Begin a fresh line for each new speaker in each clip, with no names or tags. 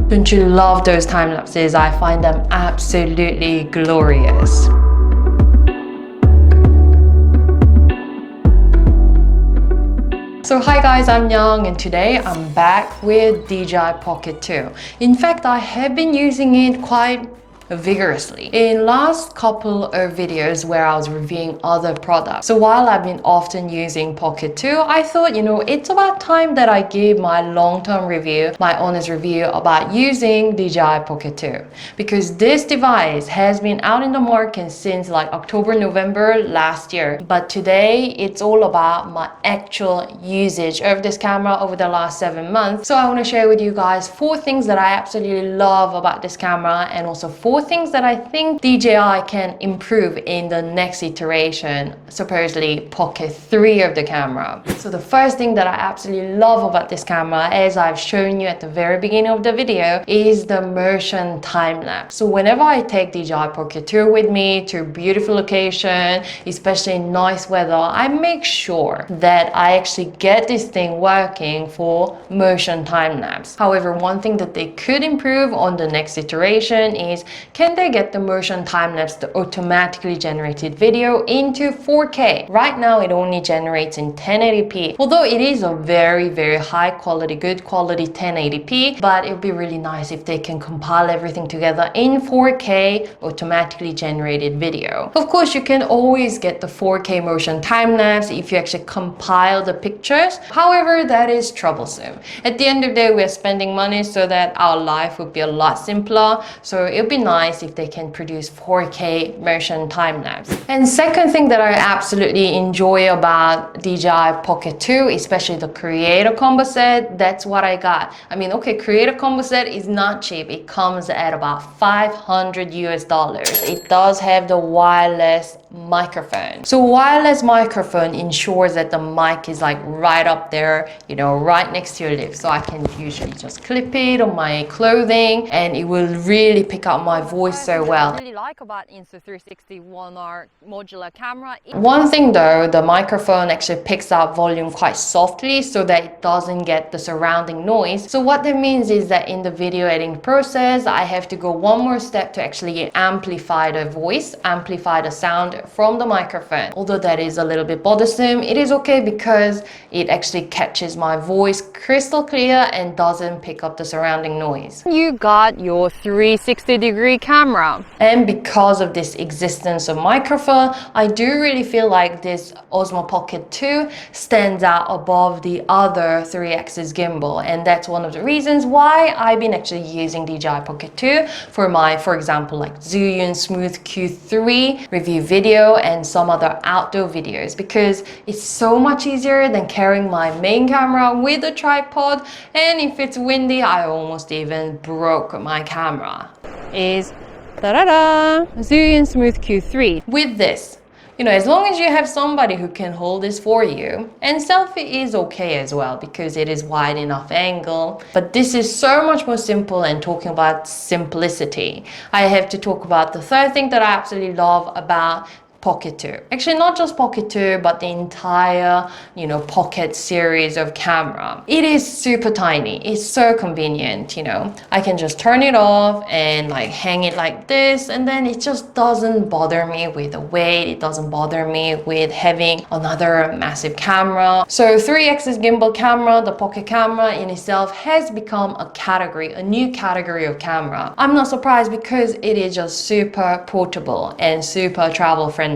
Don't you love those time lapses? I find them absolutely glorious. So hi guys, I'm Young and today I'm back with DJI Pocket 2. In fact, I have been using it quite vigorously in last couple of videos where I was reviewing other products. So while I've been often using Pocket 2, I thought, it's about time that I give my long-term review, my honest review about using DJI Pocket 2, because this device has been out in the market since like October, November last year. But today it's all about my actual usage of this camera over the last 7 months. So I want to share with you guys 4 things that I absolutely love about this camera, and also 4 things that I think DJI can improve in the next iteration, supposedly Pocket 3 of the camera. So the first thing that I absolutely love about this camera, as I've shown you at the very beginning of the video, is the motion time lapse. So whenever I take DJI Pocket 2 with me to a beautiful location, especially in nice weather, I make sure that I actually get this thing working for motion time lapse. However, one thing that they could improve on the next iteration is, can they get the motion time-lapse, the automatically generated video, into 4K? Right now it only generates in 1080p, although it is a very, very high quality, good quality 1080p, but it would be really nice if they can compile everything together in 4K automatically generated video. Of course, you can always get the 4K motion time-lapse if you actually compile the pictures. However, that is troublesome. At the end of the day, we're spending money so that our life would be a lot simpler, so it would be nice if they can produce 4K motion time-lapse. And second thing that I absolutely enjoy about DJI Pocket 2, especially the Creator Combo Set, that's what I got. I mean, okay, Creator Combo Set is not cheap. It comes at about $500 US. It does have the wireless microphone. So wireless microphone ensures that the mic is like right up there, right next to your lips. So I can usually just clip it on my clothing and it will really pick up my voice so well. What I really like about Insta360 1R modular camera. One thing though, the microphone actually picks up volume quite softly so that it doesn't get the surrounding noise. So what that means is that in the video editing process, I have to go one more step to actually amplify the voice, amplify the sound from the microphone. Although that is a little bit bothersome, it is okay because it actually catches my voice crystal clear and doesn't pick up the surrounding noise. You got your 360-degree camera. And because of this existence of microphone, I do really feel like this Osmo Pocket 2 stands out above the other 3-axis gimbal. And that's one of the reasons why I've been actually using DJI Pocket 2 for my, for example, like Zhiyun Smooth Q3 review video and some other outdoor videos, because it's so much easier than carrying my main camera with a tripod, and if it's windy, I almost even broke my camera. Is ta-da-da! Zhiyun Smooth Q3. With this, as long as you have somebody who can hold this for you, and selfie is okay as well because it is wide enough angle, but this is so much more simple. And talking about simplicity, I have to talk about the third thing that I absolutely love about Pocket 2. Actually, not just Pocket 2, but the entire, Pocket series of camera. It is super tiny. It's so convenient, I can just turn it off and like hang it like this, and then it just doesn't bother me with the weight. It doesn't bother me with having another massive camera. So 3-axis gimbal camera, the Pocket camera in itself has become a category, a new category of camera. I'm not surprised because it is just super portable and super travel friendly.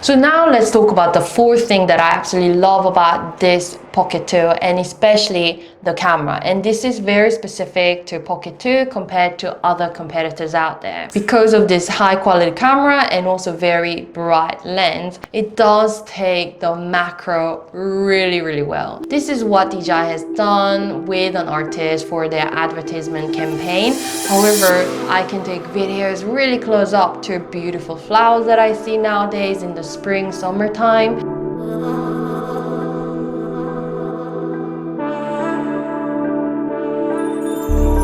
So now let's talk about the 4th thing that I absolutely love about this Pocket 2, and especially the camera. And this is very specific to Pocket 2 compared to other competitors out there. Because of this high quality camera and also very bright lens, it does take the macro really, really well. This is what DJI has done with an artist for their advertisement campaign. However, I can take videos really close up to beautiful flowers that I see nowadays in the spring, summertime.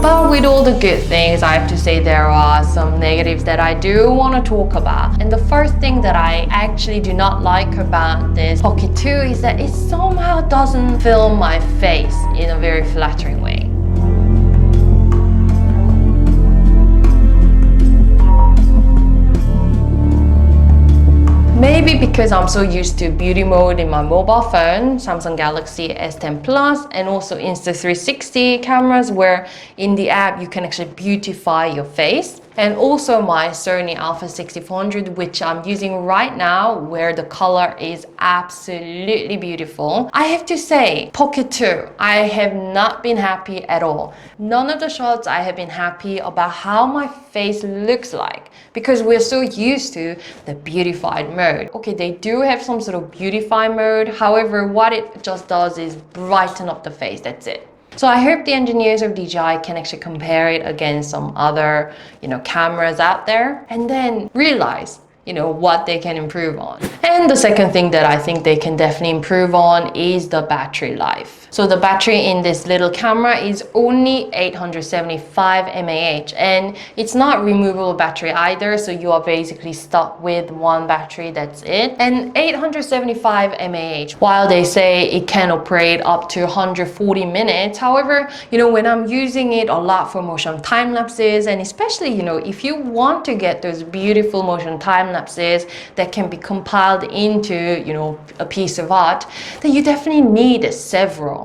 But with all the good things, I have to say there are some negatives that I do want to talk about. And the first thing that I actually do not like about this Pocket 2 is that it somehow doesn't film my face in a very flattering way. Maybe because I'm so used to beauty mode in my mobile phone, Samsung Galaxy S10 Plus, and also Insta360 cameras, where in the app you can actually beautify your face. And also my Sony Alpha 6400, which I'm using right now, where the color is absolutely beautiful. I have to say, Pocket 2, I have not been happy at all. None of the shots I have been happy about how my face looks like, because we're so used to the beautified mode. Okay, they do have some sort of beautify mode. However, what it just does is brighten up the face, that's it. So I hope the engineers of DJI can actually compare it against some other, cameras out there, and then realize, what they can improve on. And the second thing that I think they can definitely improve on is the battery life. So the battery in this little camera is only 875 mAh, and it's not removable battery either, so you are basically stuck with one battery, that's it. And 875 mAh, while they say it can operate up to 140 minutes, however, when I'm using it a lot for motion time lapses, and especially, if you want to get those beautiful motion time lapses that can be compiled into, a piece of art, then you definitely need several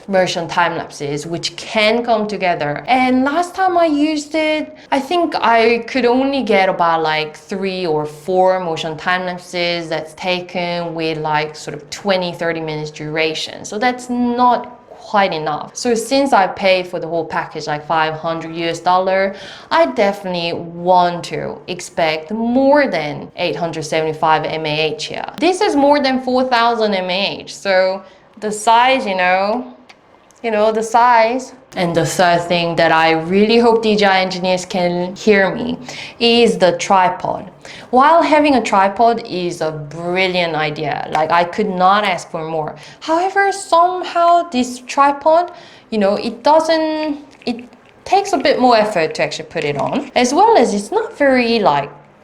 motion time lapses which can come together. And last time I used it, I think I could only get about like 3 or 4 motion time lapses that's taken with like sort of 20-30 minutes duration. So that's not quite enough. So since I paid for the whole package like $500, I definitely want to expect more than 875 mAh here. This is more than 4000 mAh. So the size, the size. And the third thing that I really hope DJI engineers can hear me is the tripod. While having a tripod is a brilliant idea, like I could not ask for more. However, somehow this tripod, it takes a bit more effort to actually put it on, as well as it's not very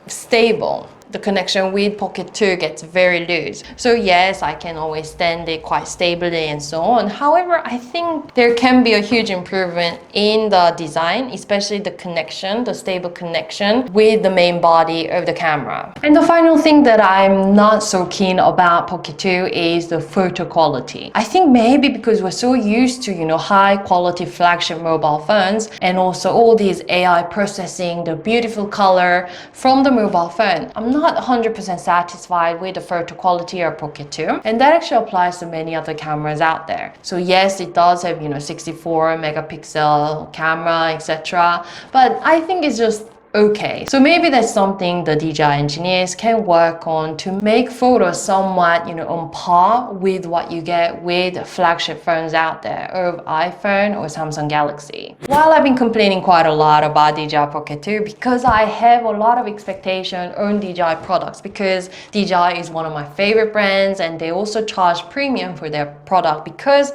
stable. The connection with Pocket 2 gets very loose. So yes, I can always stand it quite stably and so on. However, I think there can be a huge improvement in the design, especially the connection, the stable connection with the main body of the camera. And the final thing that I'm not so keen about Pocket 2 is the photo quality. I think maybe because we're so used to, high quality flagship mobile phones, and also all these AI processing, the beautiful color from the mobile phone, I'm not 100% satisfied with the photo quality of Pocket 2, and that actually applies to many other cameras out there. So yes, it does have 64 megapixel camera, etc., but I think it's just okay. So maybe that's something the DJI engineers can work on to make photos somewhat, on par with what you get with flagship phones out there, of iPhone or Samsung Galaxy. While I've been complaining quite a lot about DJI Pocket 2, because I have a lot of expectation on DJI products, because DJI is one of my favorite brands, and they also charge premium for their product, because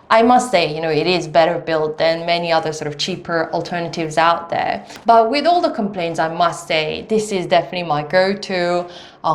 I must say, it is better built than many other sort of cheaper alternatives out there. But with all the complaints, I must say, this is definitely my go-to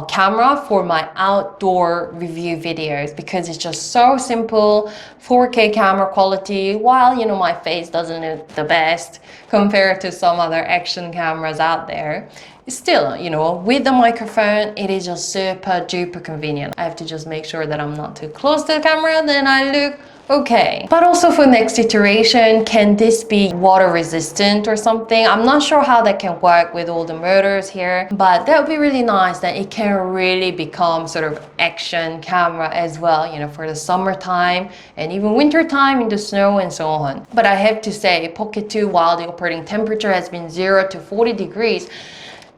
camera for my outdoor review videos, because it's just so simple, 4K camera quality, while, my face doesn't look the best compared to some other action cameras out there. Still, with the microphone, it is just super duper convenient. I have to just make sure that I'm not too close to the camera, then I look okay. But also for next iteration, can this be water resistant or something? I'm not sure how that can work with all the motors here, but that would be really nice that it can really become sort of action camera as well, for the summertime and even winter time in the snow and so on. But I have to say, Pocket 2, while the operating temperature has been 0 to 40 degrees,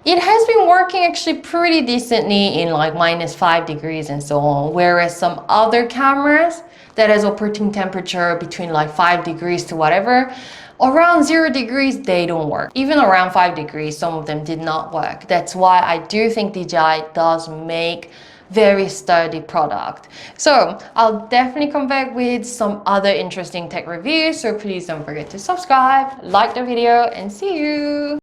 it has been working actually pretty decently in like -5 degrees and so on, whereas some other cameras that has operating temperature between like 5 degrees to whatever, around 0 degrees, they don't work. Even around 5 degrees, some of them did not work. That's why I do think DJI does make very sturdy product. So I'll definitely come back with some other interesting tech reviews, so please don't forget to subscribe, like the video, and see you!